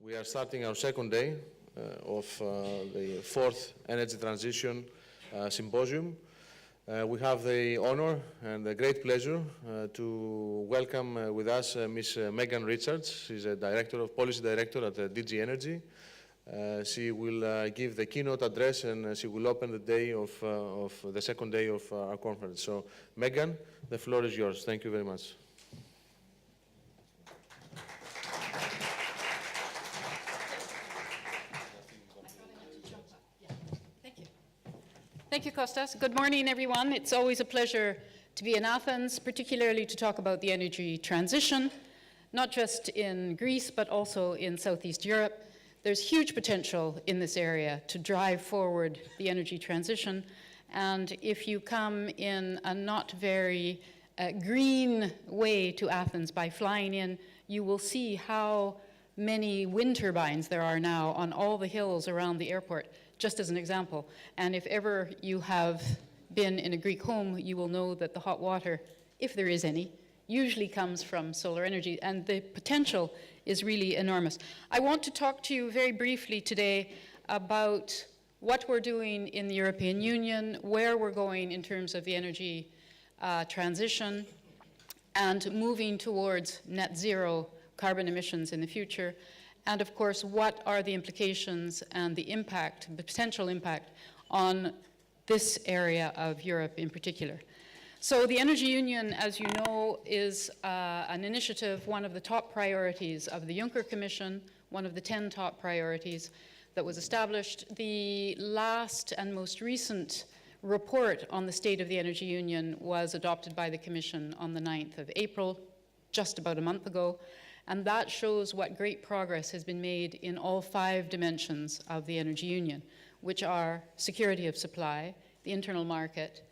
We are starting our second day of the fourth Energy Transition Symposium. We have the honor and the great pleasure to welcome with us Ms. Megan Richards. She's a Policy Director at DG Energy. She will give the keynote address and she will open the day of the second day of our conference. So, Megan, the floor is yours. Thank you very much. Thank you, Kostas. Good morning, everyone. It's always a pleasure to be in Athens, particularly to talk about the energy transition, not just in Greece, but also in Southeast Europe. There's huge potential in this area to drive forward the energy transition. And if you come in a not very green way to Athens by flying in, you will see how many wind turbines there are now on all the hills around the airport, just as an example. And if ever you have been in a Greek home, you will know that the hot water, if there is any, usually comes from solar energy, and the potential is really enormous. I want to talk to you very briefly today about what we're doing in the European Union, where we're going in terms of the energy transition, and moving towards net zero carbon emissions in the future. And of course, what are the implications and the impact, the potential impact on this area of Europe in particular. So the Energy Union, as you know, is an initiative, one of the top priorities of the Juncker Commission, one of the 10 top priorities that was established. The last and most recent report on the state of the Energy Union was adopted by the Commission on the 9th of April, just about a month ago. And that shows what great progress has been made in all 5 dimensions of the Energy Union, which are security of supply, the internal market,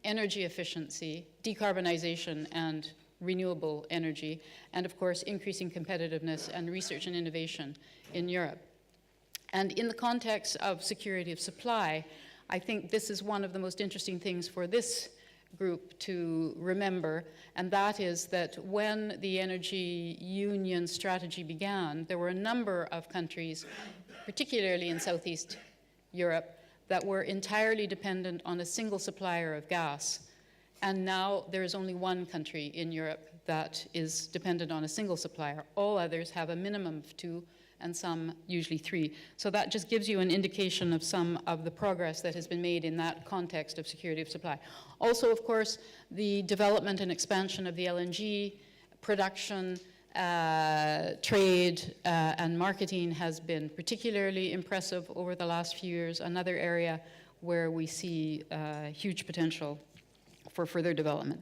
energy efficiency, decarbonization and renewable energy, and of course, increasing competitiveness and research and innovation in Europe. And in the context of security of supply, I think this is one of the most interesting things for this group to remember, and that is that when the Energy Union strategy began, there were a number of countries, particularly in Southeast Europe, that were entirely dependent on a single supplier of gas. And now there is only one country in Europe that is dependent on a single supplier. All others have a minimum of 2, and some usually 3. So that just gives you an indication of some of the progress that has been made in that context of security of supply. Also, of course, the development and expansion of the LNG production, trade and marketing has been particularly impressive over the last few years, another area where we see huge potential for further development.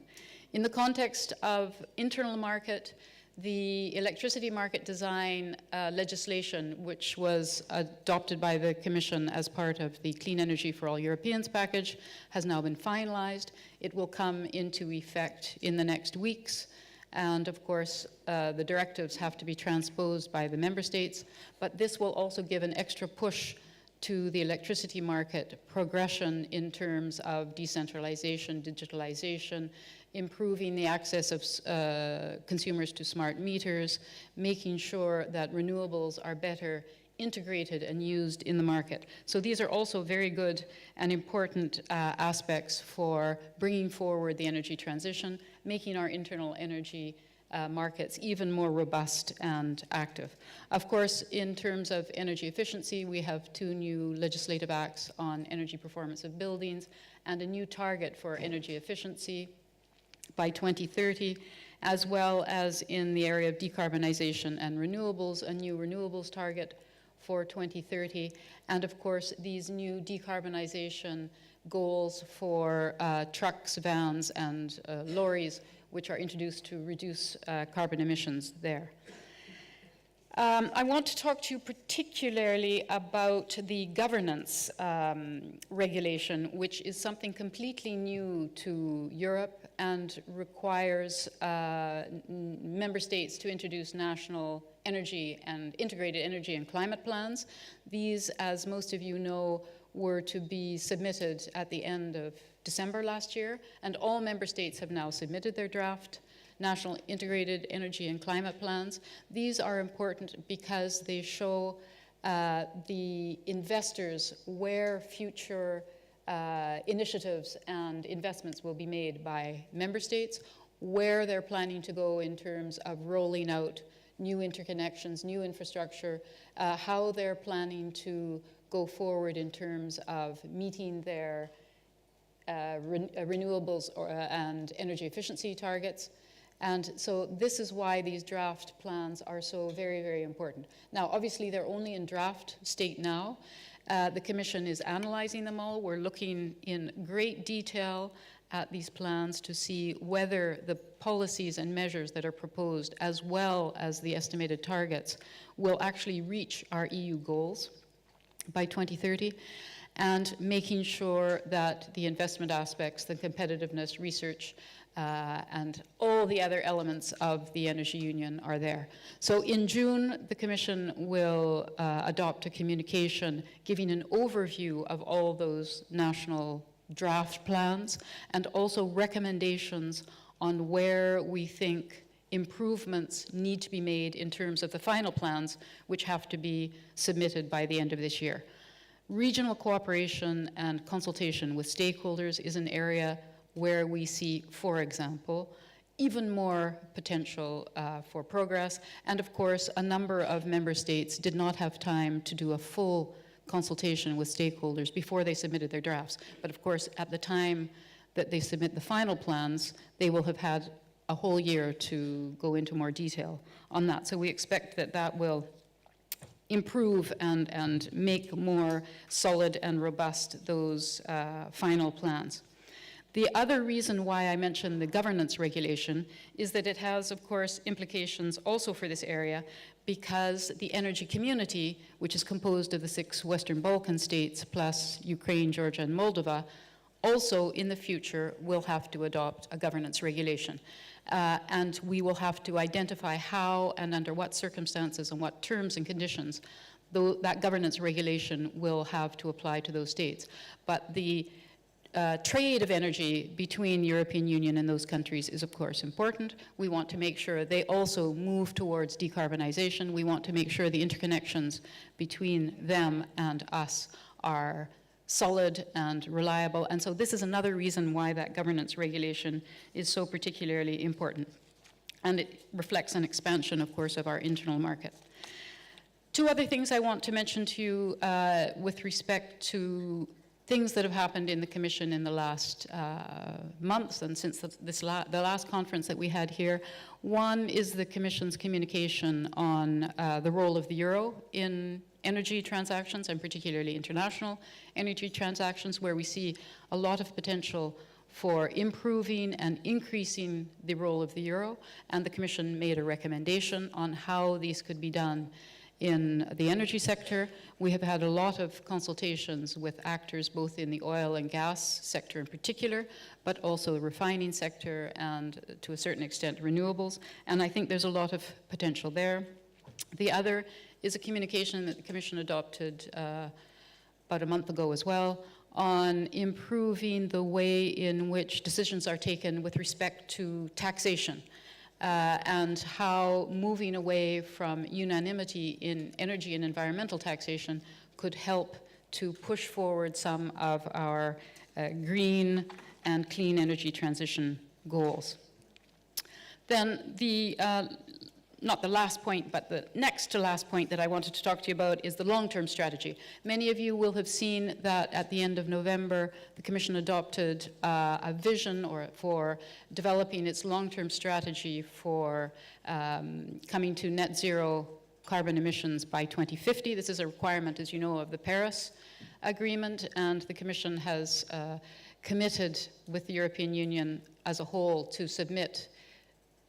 In the context of internal market, the electricity market design legislation, which was adopted by the Commission as part of the Clean Energy for All Europeans package, has now been finalized. It will come into effect in the next weeks. And of course, the directives have to be transposed by the member states, but this will also give an extra push to the electricity market progression in terms of decentralization, digitalization, improving the access of consumers to smart meters, making sure that renewables are better integrated and used in the market. So these are also very good and important aspects for bringing forward the energy transition, making our internal energy markets even more robust and active. Of course, in terms of energy efficiency, we have 2 new legislative acts on energy performance of buildings and a new target for energy efficiency by 2030, as well as in the area of decarbonization and renewables, a new renewables target for 2030, and of course these new decarbonization goals for trucks, vans, and lorries, which are introduced to reduce carbon emissions there. I want to talk to you particularly about the governance regulation, which is something completely new to Europe and requires member states to introduce national energy and integrated energy and climate plans. These, as most of you know, were to be submitted at the end of December last year, and all member states have now submitted their draft national integrated energy and climate plans. These are important because they show the investors where future initiatives and investments will be made by member states, where they're planning to go in terms of rolling out new interconnections, new infrastructure, how they're planning to go forward in terms of meeting their renewables and energy efficiency targets. And so this is why these draft plans are so very, very important. Now, obviously, they're only in draft state now. The Commission is analyzing them all. We're looking in great detail at these plans to see whether the policies and measures that are proposed, as well as the estimated targets, will actually reach our EU goals by 2030, and making sure that the investment aspects, the competitiveness, research, and all the other elements of the Energy Union are there. So in June, the Commission will adopt a communication giving an overview of all those national draft plans and also recommendations on where we think improvements need to be made in terms of the final plans, which have to be submitted by the end of this year. Regional cooperation and consultation with stakeholders is an area where we see, for example, even more potential for progress. And of course, a number of member states did not have time to do a full consultation with stakeholders before they submitted their drafts. But of course, at the time that they submit the final plans, they will have had a whole year to go into more detail on that. So we expect that that will improve and make more solid and robust those final plans. The other reason why I mentioned the governance regulation is that it has, of course, implications also for this area, because the energy community, which is composed of the 6 Western Balkan states plus Ukraine, Georgia, and Moldova, also in the future will have to adopt a governance regulation. And we will have to identify how and under what circumstances and what terms and conditions that governance regulation will have to apply to those states. But the trade of energy between the European Union and those countries is, of course, important. We want to make sure they also move towards decarbonization. We want to make sure the interconnections between them and us are solid and reliable. And so this is another reason why that governance regulation is so particularly important. And it reflects an expansion, of course, of our internal market. Two other things I want to mention to you with respect to things that have happened in the Commission in the last months and since the last conference that we had here. One is the Commission's communication on the role of the euro in energy transactions, and particularly international energy transactions, where we see a lot of potential for improving and increasing the role of the euro. And the Commission made a recommendation on how these could be done in the energy sector. We have had a lot of consultations with actors both in the oil and gas sector in particular, but also the refining sector and to a certain extent renewables. And I think there's a lot of potential there. The other is a communication that the Commission adopted about a month ago as well on improving the way in which decisions are taken with respect to taxation. And how moving away from unanimity in energy and environmental taxation could help to push forward some of our green and clean energy transition goals. Then the not the last point, but the next to last point that I wanted to talk to you about is the long-term strategy. Many of you will have seen that at the end of November, the Commission adopted a vision for developing its long-term strategy for coming to net zero carbon emissions by 2050. This is a requirement, as you know, of the Paris Agreement, and the Commission has committed with the European Union as a whole to submit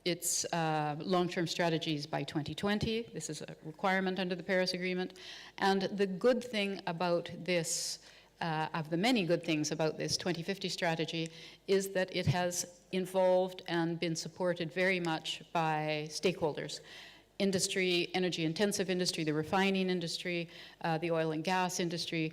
its long-term strategies by 2020. This is a requirement under the Paris Agreement. And the good thing about this, of the many good things about this 2050 strategy, is that it has involved and been supported very much by stakeholders. Industry, energy-intensive industry, the refining industry, the oil and gas industry,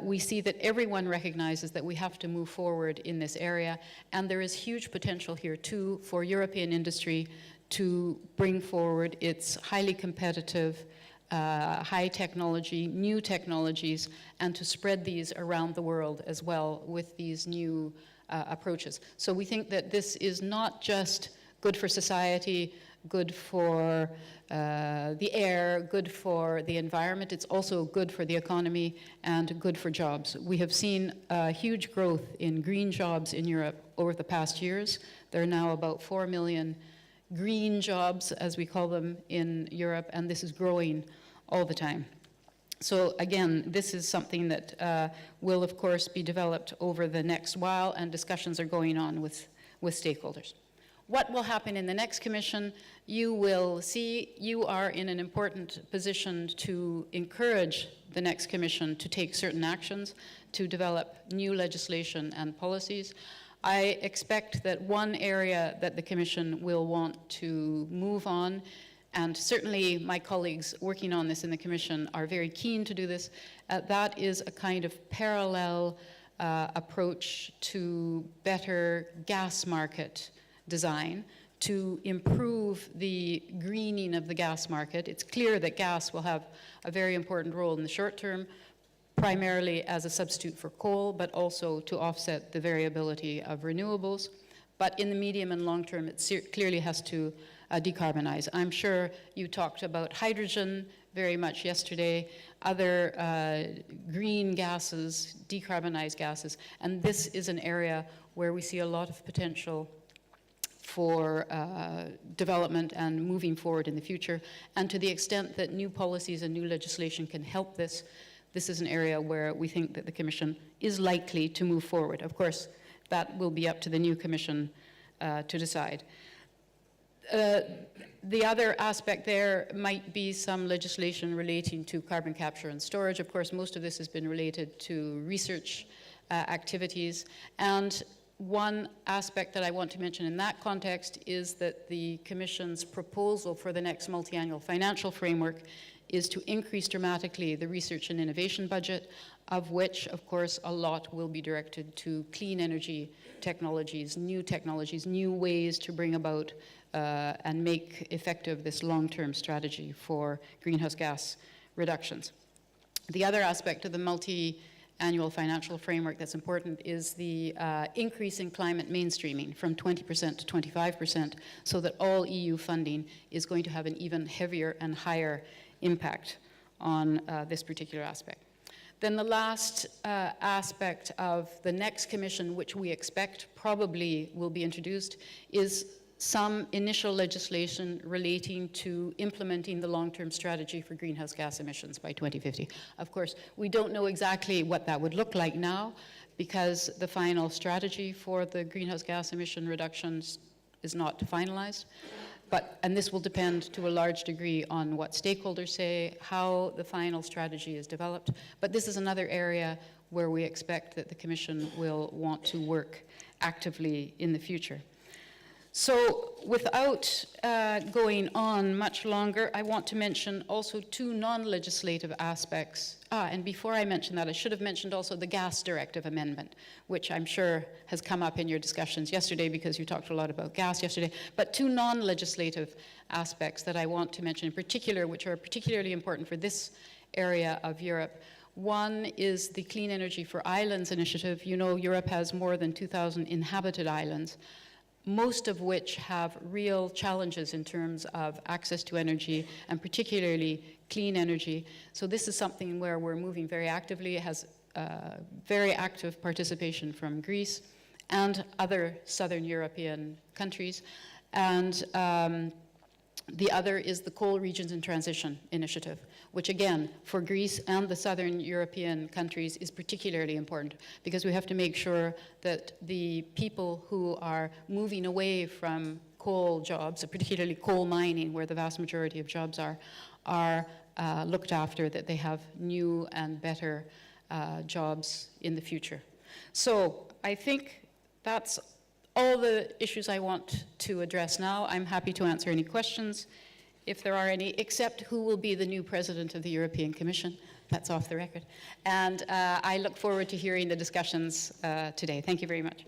we see that everyone recognizes that we have to move forward in this area, and there is huge potential here too for European industry to bring forward its highly competitive, high technology, new technologies, and to spread these around the world as well with these new approaches. So we think that this is not just good for society, good for the air, good for the environment, it's also good for the economy and good for jobs. We have seen huge growth in green jobs in Europe over the past years. There are now about 4 million green jobs, as we call them, in Europe, and this is growing all the time. So again, this is something that will, of course, be developed over the next while, and discussions are going on with stakeholders. What will happen in the next commission? You will see you are in an important position to encourage the next commission to take certain actions, to develop new legislation and policies. I expect that one area that the commission will want to move on, and certainly my colleagues working on this in the commission are very keen to do this, that is a kind of parallel approach to better gas market design to improve the greening of the gas market. It's clear that gas will have a very important role in the short term, primarily as a substitute for coal, but also to offset the variability of renewables. But in the medium and long term, it clearly has to decarbonize. I'm sure you talked about hydrogen very much yesterday, other green gases, decarbonized gases, and this is an area where we see a lot of potential for development and moving forward in the future. And to the extent that new policies and new legislation can help this, this is an area where we think that the Commission is likely to move forward. Of course, that will be up to the new Commission to decide. The other aspect there might be some legislation relating to carbon capture and storage. Of course, most of this has been related to research activities. And one aspect that I want to mention in that context is that the Commission's proposal for the next multi-annual financial framework is to increase dramatically the research and innovation budget, of which, of course, a lot will be directed to clean energy technologies, new ways to bring about and make effective this long-term strategy for greenhouse gas reductions. The other aspect of the multi-annual financial framework that's important is the increase in climate mainstreaming from 20% to 25%, so that all EU funding is going to have an even heavier and higher impact on this particular aspect. Then the last aspect of the next Commission, which we expect probably will be introduced, is some initial legislation relating to implementing the long-term strategy for greenhouse gas emissions by 2050. Of course, we don't know exactly what that would look like now, because the final strategy for the greenhouse gas emission reductions is not finalized. And this will depend to a large degree on what stakeholders say, how the final strategy is developed. But this is another area where we expect that the Commission will want to work actively in the future. So without going on much longer, I want to mention also two non-legislative aspects. And before I mention that, I should have mentioned also the Gas Directive Amendment, which I'm sure has come up in your discussions yesterday because you talked a lot about gas yesterday. But two non-legislative aspects that I want to mention in particular, which are particularly important for this area of Europe. One is the Clean Energy for Islands initiative. You know, Europe has more than 2,000 inhabited islands, most of which have real challenges in terms of access to energy, and particularly clean energy. So this is something where we're moving very actively. It has very active participation from Greece and other southern European countries. And the other is the Coal Regions in Transition initiative, which again, for Greece and the southern European countries is particularly important, because we have to make sure that the people who are moving away from coal jobs, particularly coal mining, where the vast majority of jobs are looked after, that they have new and better jobs in the future. So I think that's all the issues I want to address now. I'm happy to answer any questions, if there are any, except who will be the new president of the European Commission. Thank That's off the record. And I look forward to hearing the discussions today. Thank you very much.